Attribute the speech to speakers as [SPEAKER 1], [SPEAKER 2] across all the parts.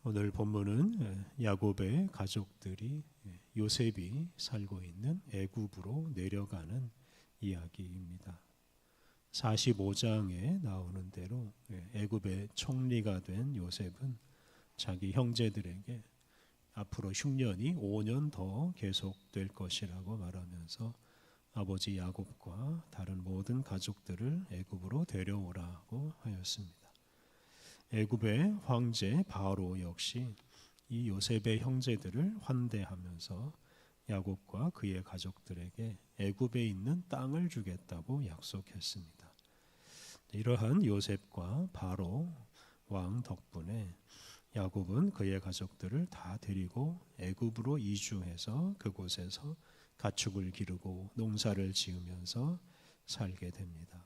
[SPEAKER 1] 오늘 본문은 야곱의 가족들이 요셉이 살고 있는 애굽으로 내려가는 이야기입니다. 45장에 나오는 대로 애굽의 총리가 된 요셉은 자기 형제들에게 앞으로 흉년이 5년 더 계속될 것이라고 말하면서 아버지 야곱과 다른 모든 가족들을 애굽으로 데려오라고 하였습니다. 애굽의 황제 바로 역시 이 요셉의 형제들을 환대하면서 야곱과 그의 가족들에게 애굽에 있는 땅을 주겠다고 약속했습니다. 이러한 요셉과 바로 왕 덕분에 야곱은 그의 가족들을 다 데리고 애굽으로 이주해서 그곳에서 가축을 기르고 농사를 지으면서 살게 됩니다.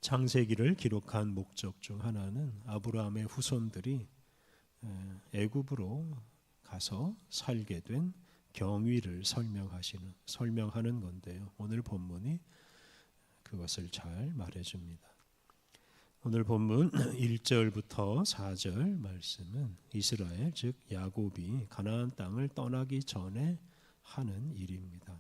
[SPEAKER 1] 창세기를 기록한 목적 중 하나는 아브라함의 후손들이 애굽으로 가서 살게 된 경위를 설명하는 건데요. 오늘 본문이 그것을 잘 말해줍니다. 오늘 본문 1절부터 4절 말씀은 이스라엘 즉 야곱이 가나안 땅을 떠나기 전에 하는 일입니다.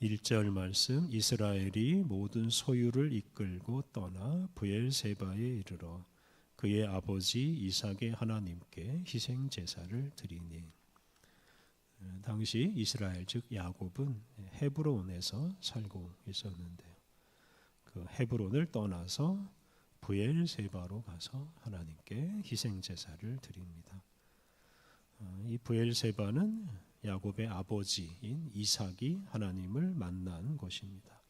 [SPEAKER 1] 1절 말씀 이스라엘이 모든 소유를 이끌고 떠나 브엘세바에 이르러 그의 아버지 이삭의 하나님께 희생 제사를 드리니 당시 이스라엘 즉 야곱은 헤브론에서 살고 있었는데요. 그 헤브론을 떠나서 브엘세바로 가서 하나님께 희생 제사를 드립니다. 이 브엘세바는 야곱의 아버지인 이삭이 하나님을 만난 곳입니다.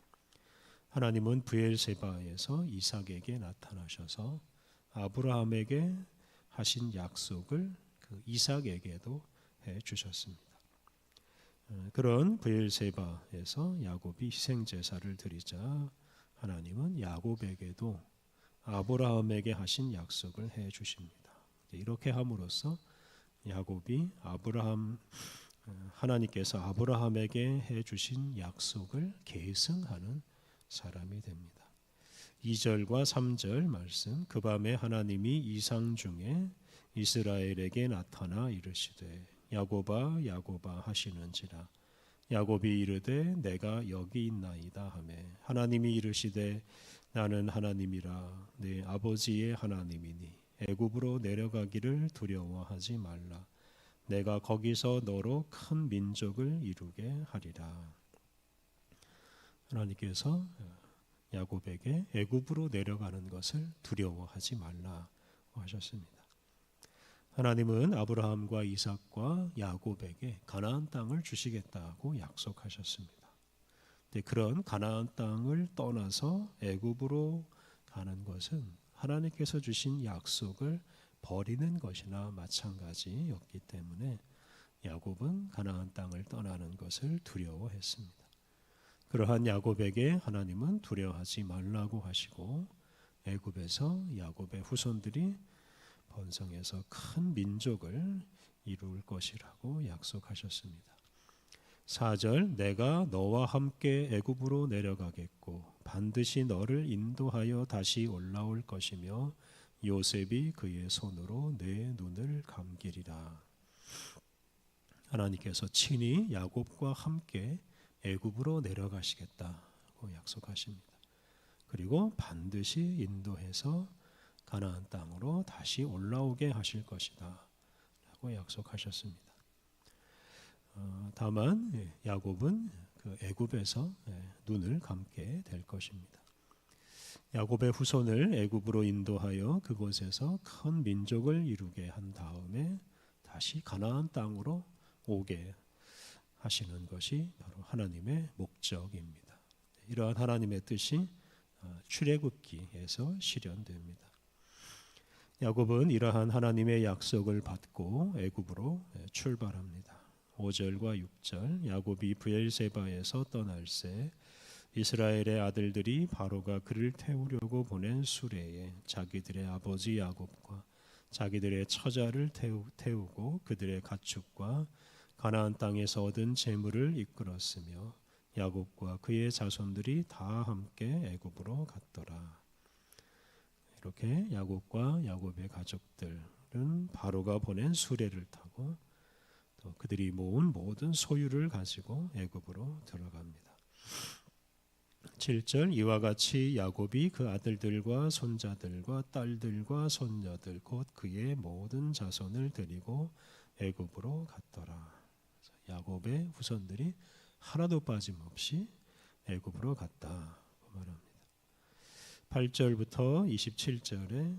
[SPEAKER 1] 하나님은 브엘세바에서 이삭에게 나타나셔서 아브라함에게 하신 약속을 그 이삭에게도 해 주셨습니다. 그런 브엘세바에서 야곱이 희생 제사를 드리자 하나님은 야곱에게도 아브라함에게 하신 약속을 해 주십니다. 이렇게 함으로써 야곱이 하나님께서 아브라함에게 해 주신 약속을 계승하는 사람이 됩니다. 2절과 3절 말씀 그 밤에 하나님이 이상 중에 이스라엘에게 나타나 이르시되 야곱아 야곱아 하시는지라 야곱이 이르되 내가 여기 있나이다 하매 하나님이 이르시되 나는 하나님이라 내 아버지의 하나님이니 애굽으로 내려가기를 두려워하지 말라 내가 거기서 너로 큰 민족을 이루게 하리라. 하나님께서 야곱에게 애굽으로 내려가는 것을 두려워하지 말라고 하셨습니다. 하나님은 아브라함과 이삭과 야곱에게 가나안 땅을 주시겠다고 약속하셨습니다. 그런 가나안 땅을 떠나서 애굽으로 가는 것은 하나님께서 주신 약속을 버리는 것이나 마찬가지였기 때문에 야곱은 가나안 땅을 떠나는 것을 두려워했습니다. 그러한 야곱에게 하나님은 두려워하지 말라고 하시고 애굽에서 야곱의 후손들이 번성해서 큰 민족을 이룰 것이라고 약속하셨습니다. 4절 내가 너와 함께 애굽으로 내려가겠고 반드시 너를 인도하여 다시 올라올 것이며 요셉이 그의 손으로 내 눈을 감기리라. 하나님께서 친히 야곱과 함께 애굽으로 내려가시겠다고 약속하십니다. 그리고 반드시 인도해서 가나안 땅으로 다시 올라오게 하실 것이다 라고 약속하셨습니다. 다만 야곱은 그 애굽에서 눈을 감게 될 것입니다. 야곱의 후손을 애굽으로 인도하여 그곳에서 큰 민족을 이루게 한 다음에 다시 가나안 땅으로 오게 하시는 것이 바로 하나님의 목적입니다. 이러한 하나님의 뜻이 출애굽기에서 실현됩니다. 야곱은 이러한 하나님의 약속을 받고 애굽으로 출발합니다. 5절과 6절 야곱이 브엘세바에서 떠날새 이스라엘의 아들들이 바로가 그를 태우려고 보낸 수레에 자기들의 아버지 야곱과 자기들의 처자를 태우고 그들의 가축과 가나안 땅에서 얻은 재물을 이끌었으며 야곱과 그의 자손들이 다 함께 애굽으로 갔더라. 이렇게 야곱과 야곱의 가족들은 바로가 보낸 수레를 타고 또 그들이 모은 모든 소유를 가지고 애굽으로 들어갑니다. 7절 이와 같이 야곱이 그 아들들과 손자들과 딸들과 손녀들 곧 그의 모든 자손을 데리고 애굽으로 갔더라. 야곱의 후손들이 하나도 빠짐없이 애굽으로 갔다고 말합니다. 8절부터 27절에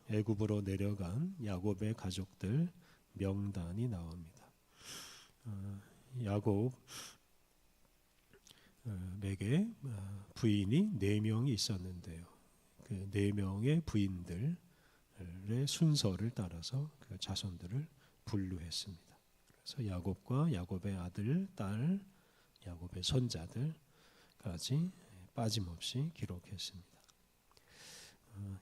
[SPEAKER 1] 애굽으로 내려간 야곱의 가족들 명단이 나옵니다. 야곱에게 부인이 4명이 있었는데요. 그 4명의 부인들의 순서를 따라서 그 자손들을 분류했습니다. 그래서 야곱과 야곱의 아들, 딸, 야곱의 손자들까지 빠짐없이 기록했습니다.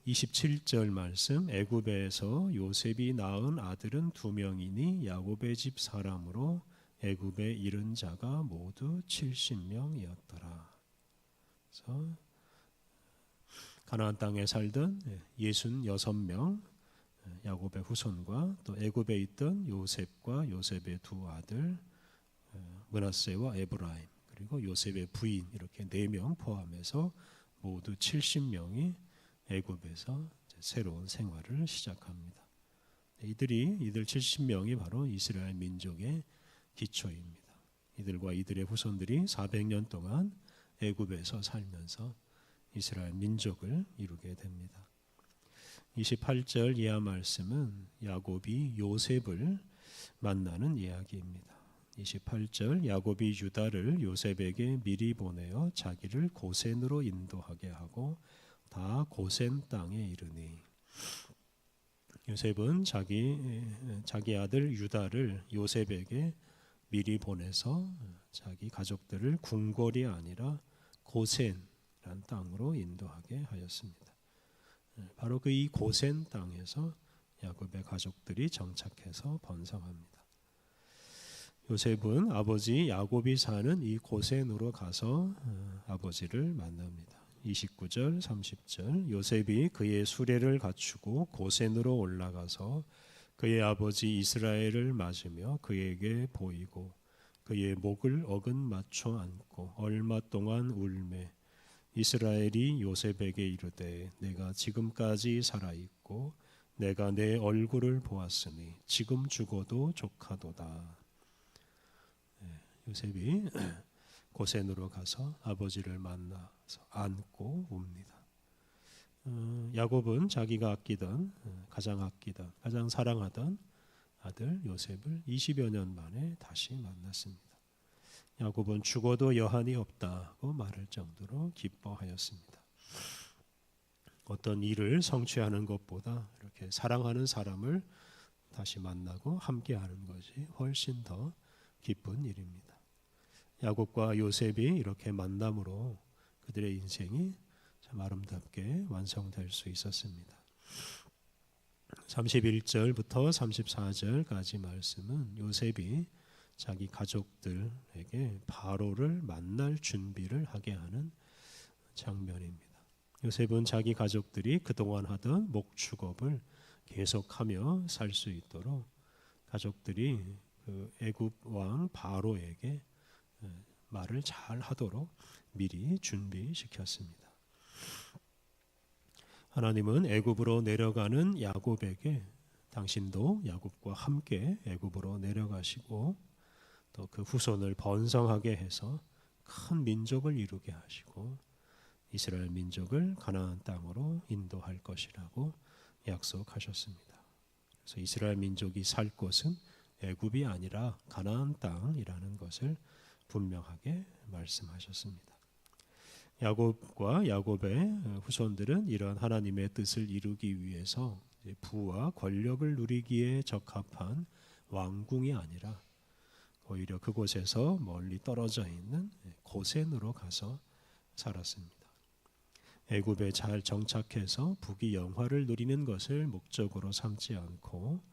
[SPEAKER 1] 27절 말씀 애굽에서 요셉이 낳은 아들은 2명이니 야곱의 집 사람으로 애굽에 이른 자가 모두 70명이었더라. 그래서 가나안 땅에 살던 66명 야곱의 후손과 또 애굽에 있던 요셉과 요셉의 2 아들 므낫세와 에브라임 그리고 요셉의 부인 이렇게 4명 포함해서 모두 70명이 애굽에서 새로운 생활을 시작합니다. 이들 70명이 바로 이스라엘 민족의 기초입니다. 이들과 이들의 후손들이 400년 동안 애굽에서 살면서 이스라엘 민족을 이루게 됩니다. 28절 이하 말씀은 야곱이 요셉을 만나는 이야기입니다. 28절 야곱이 유다를 요셉에게 미리 보내어 자기를 고센으로 인도하게 하고 다 고센 땅에 이르니 요셉은 자기 아들 유다를 요셉에게 미리 보내서 자기 가족들을 궁궐이 아니라 고센이라는 땅으로 인도하게 하였습니다. 바로 그 이 고센 땅에서 야곱의 가족들이 정착해서 번성합니다. 요셉은 아버지 야곱이 사는 이 고센으로 가서 아버지를 만납니다. 29절 30절 요셉이 그의 수레를 갖추고 고센으로 올라가서 그의 아버지 이스라엘을 맞으며 그에게 보이고 그의 목을 어긋 맞춰 안고 얼마 동안 울매 이스라엘이 요셉에게 이르되 내가 지금까지 살아있고 내가 내 얼굴을 보았으니 지금 죽어도 족하도다. 요셉이 고센으로 가서 아버지를 만나서 안고 웁니다. 야곱은 자기가 가장 사랑하던 아들 요셉을 20여 년 만에 다시 만났습니다. 야곱은 죽어도 여한이 없다고 말할 정도로 기뻐하였습니다. 어떤 일을 성취하는 것보다 이렇게 사랑하는 사람을 다시 만나고 함께하는 것이 훨씬 더 기쁜 일입니다. 야곱과 요셉이 이렇게 만남으로 그들의 인생이 참 아름답게 완성될 수 있었습니다. 31절부터 34절까지 말씀은 요셉이 자기 가족들에게 바로를 만날 준비를 하게 하는 장면입니다. 요셉은 자기 가족들이 그동안 하던 목축업을 계속하며 살 수 있도록 가족들이 그 애굽 왕 바로에게 말을 잘 하도록 미리 준비시켰습니다. 하나님은 애굽으로 내려가는 야곱에게 당신도 야곱과 함께 애굽으로 내려가시고 또 그 후손을 번성하게 해서 큰 민족을 이루게 하시고 이스라엘 민족을 가나안 땅으로 인도할 것이라고 약속하셨습니다. 그래서 이스라엘 민족이 살 곳은 애굽이 아니라 가나안 땅이라는 것을 분명하게 말씀하셨습니다. 야곱과 야곱의 후손들은 이러한 하나님의 뜻을 이루기 위해서 부와 권력을 누리기에 적합한 왕궁이 아니라 오히려 그곳에서 멀리 떨어져 있는 고센으로 가서 살았습니다. 애굽에 잘 정착해서 부귀 영화를 누리는 것을 목적으로 삼지 않고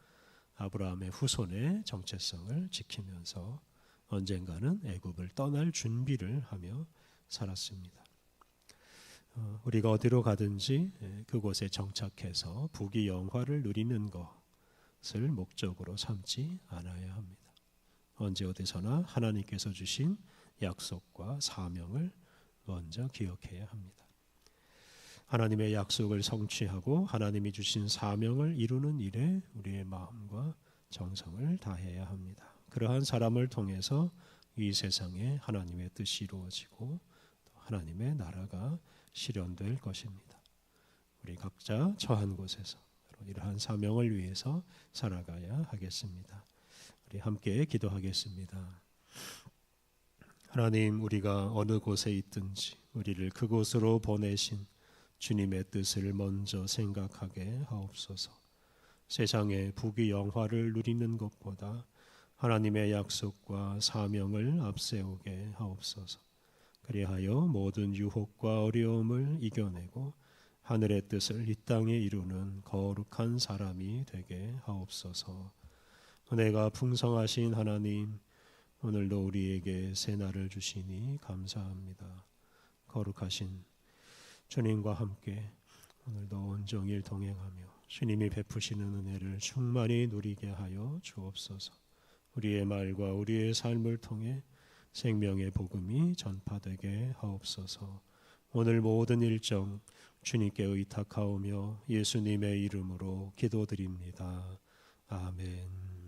[SPEAKER 1] 아브라함의 후손의 정체성을 지키면서 언젠가는 애굽을 떠날 준비를 하며 살았습니다. 우리가 어디로 가든지 그곳에 정착해서 부귀영화를 누리는 것을 목적으로 삼지 않아야 합니다. 언제 어디서나 하나님께서 주신 약속과 사명을 먼저 기억해야 합니다. 하나님의 약속을 성취하고 하나님이 주신 사명을 이루는 일에 우리의 마음과 정성을 다해야 합니다. 그러한 사람을 통해서 이 세상에 하나님의 뜻이 이루어지고 또 하나님의 나라가 실현될 것입니다. 우리 각자 처한 곳에서 이러한 사명을 위해서 살아가야 하겠습니다. 우리 함께 기도하겠습니다. 하나님, 우리가 어느 곳에 있든지 우리를 그곳으로 보내신 주님의 뜻을 먼저 생각하게 하옵소서. 세상의 부귀영화를 누리는 것보다 하나님의 약속과 사명을 앞세우게 하옵소서. 그리하여 모든 유혹과 어려움을 이겨내고 하늘의 뜻을 이 땅에 이루는 거룩한 사람이 되게 하옵소서. 은혜가 풍성하신 하나님, 오늘도 우리에게 새날을 주시니 감사합니다. 거룩하신 주님과 함께 오늘도 온종일 동행하며 주님이 베푸시는 은혜를 충만히 누리게 하여 주옵소서. 우리의 말과 우리의 삶을 통해 생명의 복음이 전파되게 하옵소서. 오늘 모든 일정 주님께 의탁하오며 예수님의 이름으로 기도드립니다. 아멘.